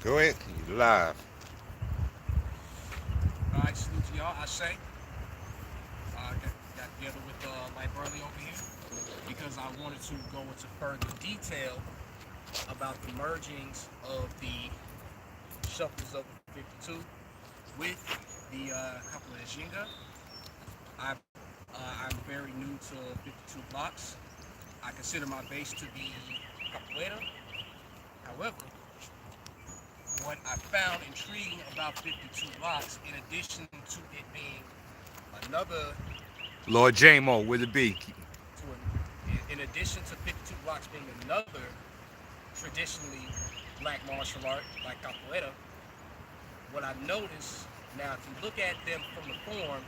Go ahead. You live. All right, salute to y'all. I say, got together with Light Burley over here because I wanted to go into further detail about the mergings of the shuffles of the 52 with the couple of Jenga. I'm very new to 52 blocks. I consider my base to be capoeira. However, what I found intriguing about 52 blocks, in addition to it being another Lord J-Mo, where it be? in addition to 52 blocks being another traditionally black martial art like capoeira, what I noticed now, if you look at them from the form,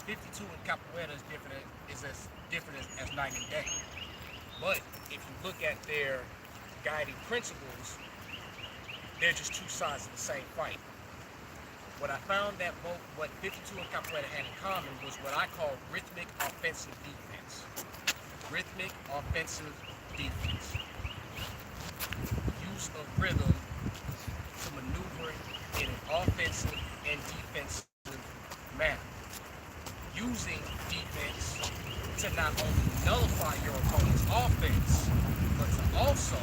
52 and capoeira is as different as night and day. But if you look at their guiding principles, they're just two sides of the same fight. What I found that what 52 and capoeira had in common was what I call rhythmic offensive defense. Rhythmic offensive defense. Use of rhythm to maneuver in an offensive and defensive manner. Using defense to not only nullify your opponent's offense, but to also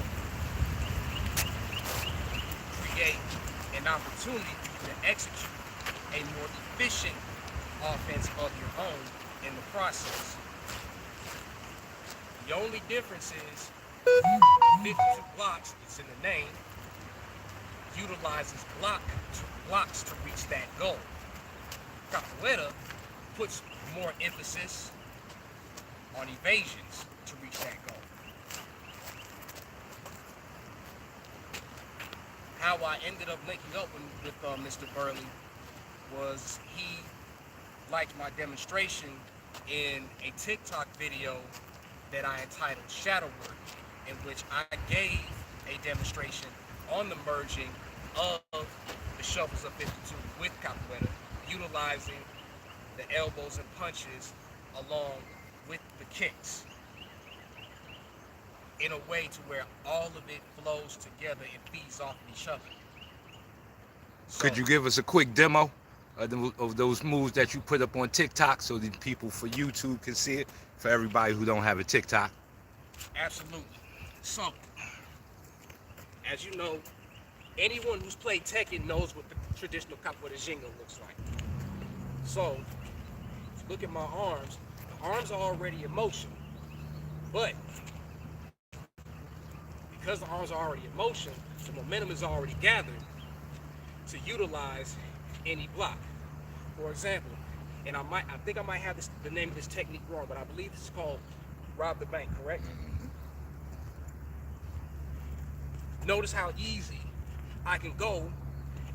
create an opportunity to execute a more efficient offense of your own in the process. The only difference is 52 blocks, it's in the name, utilizes blocks to reach that goal. Capoeira puts more emphasis on evasions to reach that goal. How I ended up linking up with Mr. Burley was he liked my demonstration in a TikTok video that I entitled Shadow Work, in which I gave a demonstration on the merging of the shuffles of 52 with capoeira, utilizing the elbows and punches along with the kicks in a way to where all of it flows together and feeds off of each other. So, Could you give us a quick demo of those moves that you put up on TikTok so that people for YouTube can see it? For everybody who don't have a TikTok. absolutely. So, as you know, anyone who's played Tekken knows what the traditional capoeira Jenga looks like. So, if you look at my arms, the arms are already in motion. But because the arms are already in motion, the momentum is already gathered to utilize any block. For example, and I think I might have the name of this technique wrong, but I believe this is called rob the bank, correct? Notice how easy I can go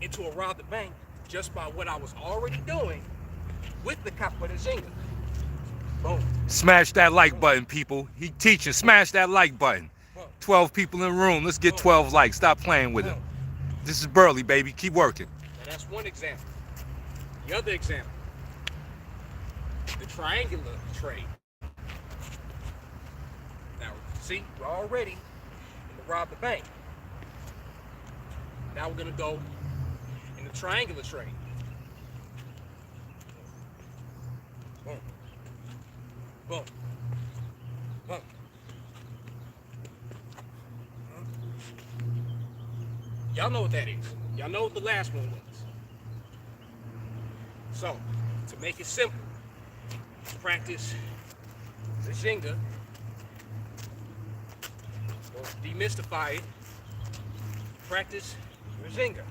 into a rob the bank just by what I was already doing with the capoeira Jenga. Boom. Smash that like Boom. button, people. He teaching. Smash that like button. Boom. 12 people in the room. Let's get Boom. 12 likes. Stop playing with him. Boom. This is Burley, baby. Keep working. Now that's one example. The other example, the triangular trade. Now, see, we're already in the rob the bank. Now we're gonna go in the triangular trade. Boom. Boom. Boom. Y'all know what that is. Y'all know what the last one was. So, to make it simple, practice the Jenga, or demystify it, practice your Jenga.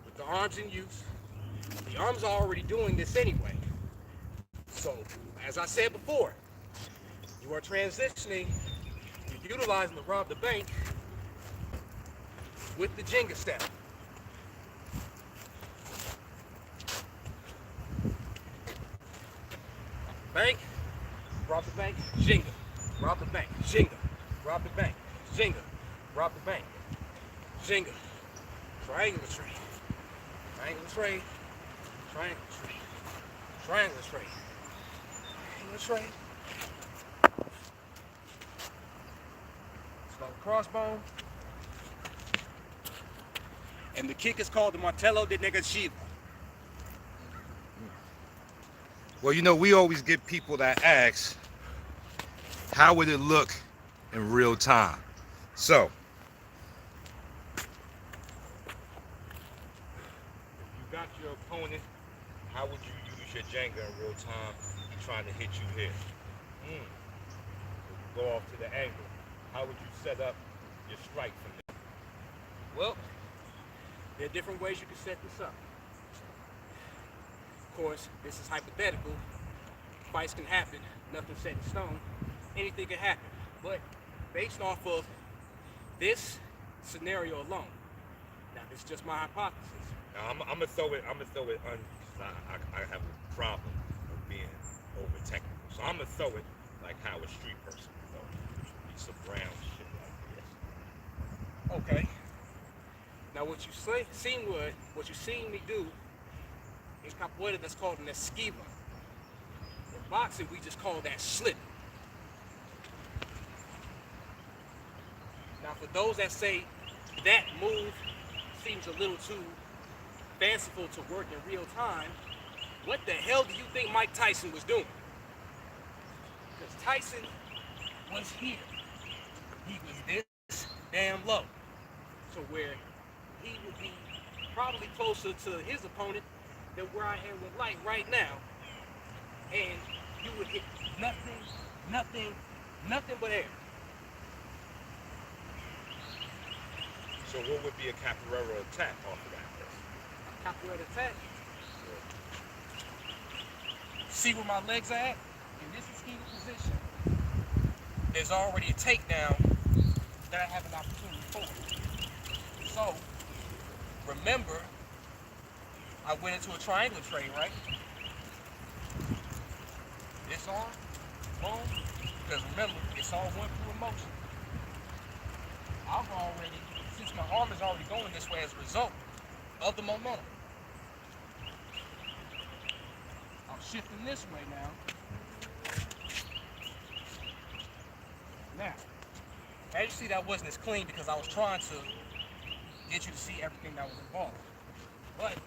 With the arms in use, the arms are already doing this anyway. So, as I said before, you are transitioning, you're utilizing the rob the bank with the Jenga step. Bank, rob the bank, Jenga, rob the bank, Jenga, rob the bank, Jenga, rob the bank, Jenga, triangular trade, triangular trade, triangular trade, triangular trade, triangular trade. Slow crossbone, And the kick is called the Martello de Negativo. Well, you know, we always get people that ask, how would it look in real time? So, if you got your opponent, how would you use your Jenga in real time? He's trying to hit you here. So you go off to the angle. How would you set up your strike from there? Well, there are different ways you can set this up. Of course, this is hypothetical. Fights can happen. Nothing's set in stone. Anything can happen. But based off of this scenario alone, now this is just my hypothesis. Now I'm gonna throw it. I have a problem of being over technical, so I'm gonna throw it like how a street person would throw it. Be some brown shit like this. Okay. Now what you seen me do in capoeira, that's called an esquiva. In boxing, we just call that slip. Now for those that say that move seems a little too fanciful to work in real time, what the hell do you think Mike Tyson was doing? Because Tyson was here. He was this damn low. So where he would be probably closer to his opponent than where I am with Light right now. And you would hit nothing but air. So what would be a capoeira attack off of that? Capoeira attack. See where my legs are at? In this esquiva position, there's already a takedown that I have an opportunity for. So, remember, I went into a triangular trade, right? This arm, boom, because remember, it's all one through emotion. I've already, since my arm is already going this way as a result of the momentum, I'm shifting this way now. Now, as you see, that wasn't as clean because I was trying to get you to see everything that was involved. But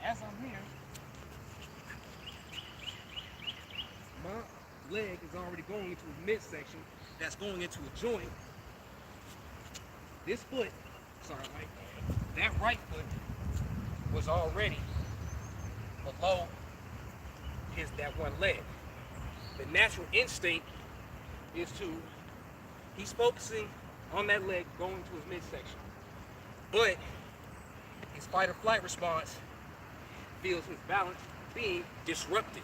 as I'm here, my leg is already going into a midsection that's going into a joint. This foot, that right foot was already below that one leg. The natural instinct is he's focusing on that leg going to his midsection. But his fight or flight response feels his balance being disrupted.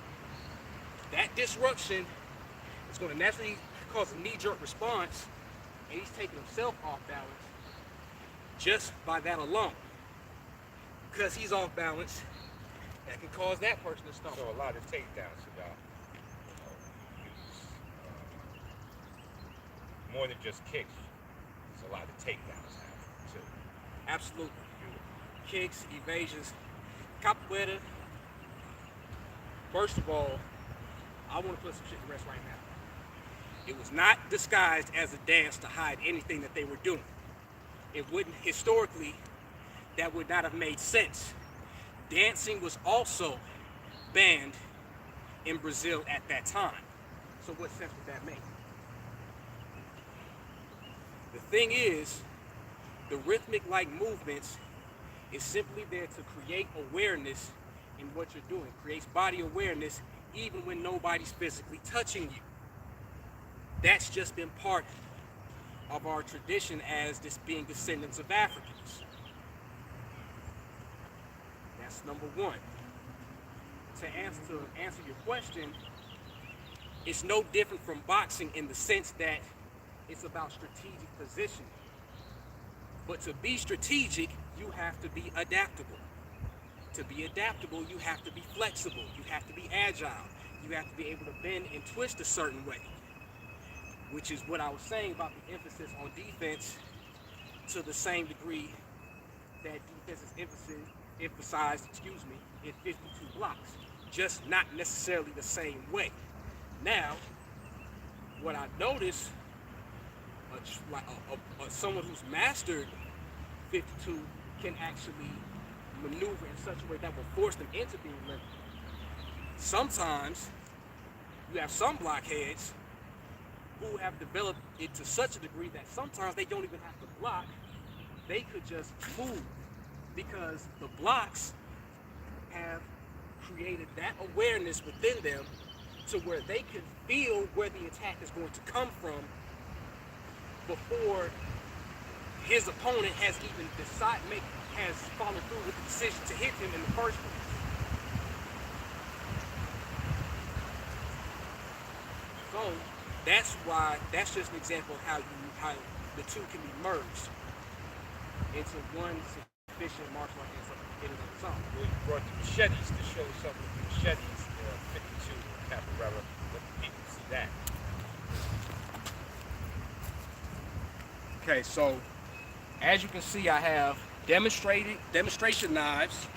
That disruption is going to naturally cause a knee-jerk response, and he's taking himself off balance just by that alone. Because he's off balance, that can cause that person to stumble. So a lot of takedowns, so y'all, use more than just kicks. There's a lot of takedowns happening too. Absolutely. Kicks, evasions. Capoeira, first of all, I want to put some shit to rest right now. It was not disguised as a dance to hide anything that they were doing. It wouldn't, historically, that would not have made sense. Dancing was also banned in Brazil at that time. So what sense would that make? The thing is, the rhythmic-like movements is simply there to create awareness in what you're doing. Creates body awareness even when nobody's physically touching you. That's just been part of our tradition as this being descendants of Africans. That's number one. To answer your question, it's no different from boxing in the sense that it's about strategic positioning. But to be strategic, you have to be adaptable. To be adaptable, you have to be flexible. You have to be agile. You have to be able to bend and twist a certain way. Which is what I was saying about the emphasis on defense to the same degree that defense is emphasized in 52 blocks. Just not necessarily the same way. Now, what I noticed, someone who's mastered 52 can actually maneuver in such a way that will force them into being limber. Sometimes you have some blockheads who have developed it to such a degree that sometimes they don't even have to block. They could just move because the blocks have created that awareness within them to where they can feel where the attack is going to come from before his opponent has even has followed through with the decision to hit him in the first place. So that's just an example of how the two can be merged into one sufficient martial art in and of itself. Well, you brought the machetes to show something with the machetes, 52 capoeira. Let the people see that. Okay, so as you can see, I have demonstration knives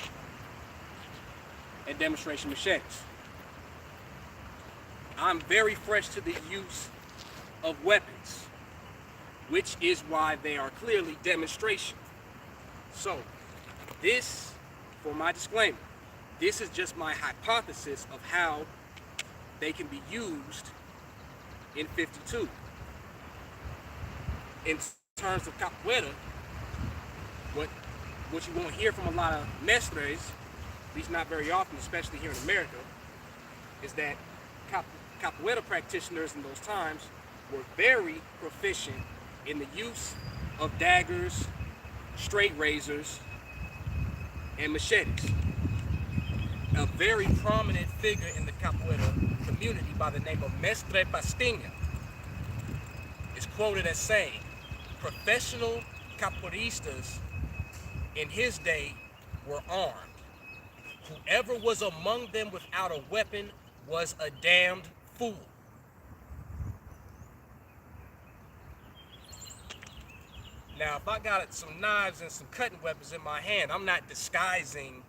and demonstration machetes. I'm very fresh to the use of weapons, which is why they are clearly demonstration. So this, for my disclaimer, this is just my hypothesis of how they can be used in 52. In terms of capoeira, what you won't hear from a lot of mestres, at least not very often, especially here in America, is that capoeira practitioners in those times were very proficient in the use of daggers, straight razors, and machetes. A very prominent figure in the capoeira community by the name of Mestre Pastinha is quoted as saying, professional capoeiristas in his day were armed. Whoever was among them without a weapon was a damned fool. Now, if I got some knives and some cutting weapons in my hand, I'm not disguising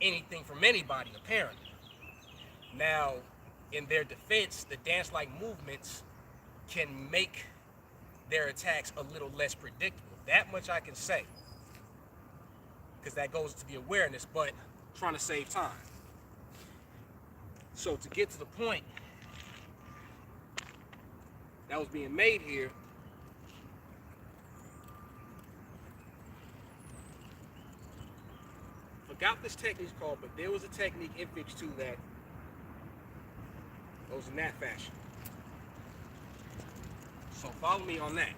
anything from anybody, apparently. Now, in their defense, the dance-like movements can make their attacks a little less predictable. That much I can say, because that goes to the awareness, but trying to save time. So to get to the point that was being made here, forgot this technique's called, but there was a technique in Fix 2 that goes in that fashion. So follow me on that.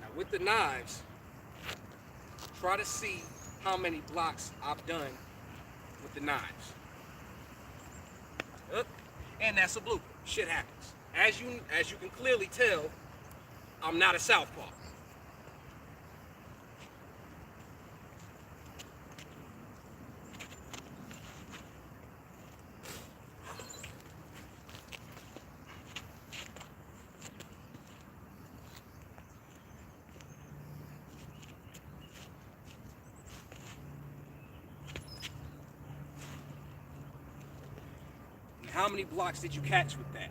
Now with the knives, try to see how many blocks I've done with the knives. And that's a blooper. Shit happens. As you can clearly tell, I'm not a southpaw. How many blocks did you catch with that?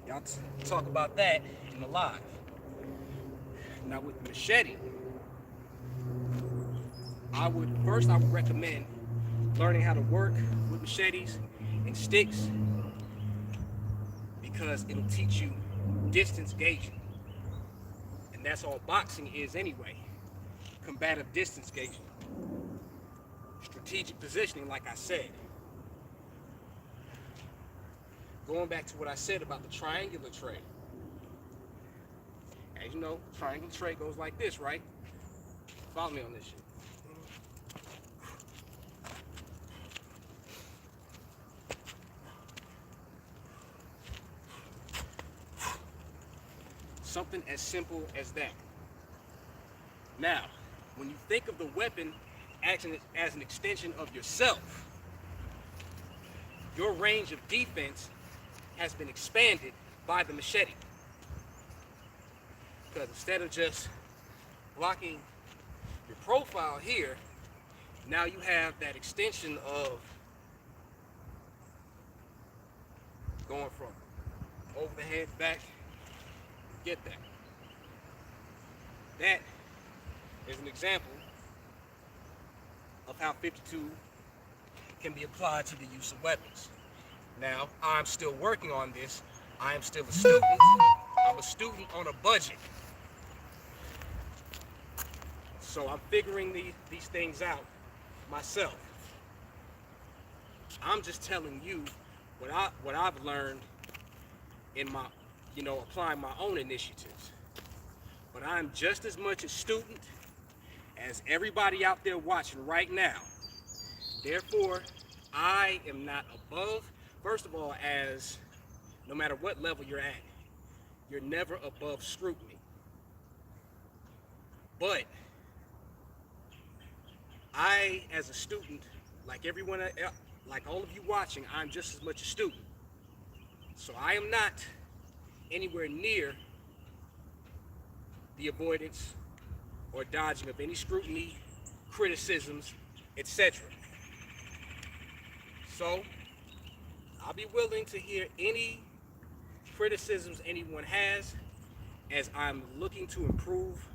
Y'all talk about that in the live. Now with the machete, I would recommend learning how to work with machetes and sticks because it'll teach you distance gauging. And that's all boxing is anyway. Combative distance gauging. Strategic positioning, like I said. Going back to what I said about the triangular tray. As you know, triangular tray goes like this, right? Follow me on this shit. Something as simple as that. Now, when you think of the weapon acting as an extension of yourself, your range of defense has been expanded by the machete. Because instead of just blocking your profile here, now you have that extension of going from over the head, back. Get that. That is an example of how 52 can be applied to the use of weapons. Now, I'm still working on this. I am still a student. I'm a student on a budget. So I'm figuring these things out myself. I'm just telling you what I've learned in my, applying my own initiatives. But I'm just as much a student as everybody out there watching right now. Therefore, I am not above, first of all, as no matter what level you're at, you're never above scrutiny. But I, as a student, like everyone, like all of you watching, I'm just as much a student. So I am not anywhere near the avoidance or dodging of any scrutiny, criticisms, etc. So I'll be willing to hear any criticisms anyone has, as I'm looking to improve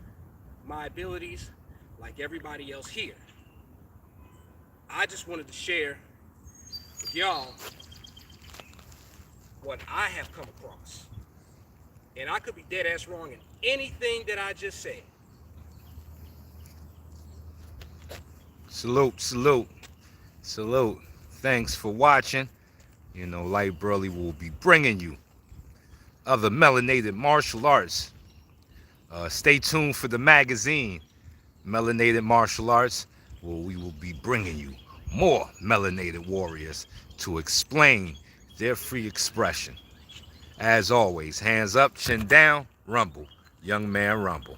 my abilities like everybody else here. I just wanted to share with y'all what I have come across. And I could be dead ass wrong in anything that I just said. Salute, salute, salute. Thanks for watching. Light Burley will be bringing you other melanated martial arts. Stay tuned for the magazine, Melanated Martial Arts, where we will be bringing you more melanated warriors to explain their free expression. As always, hands up, chin down, rumble. Young man rumble.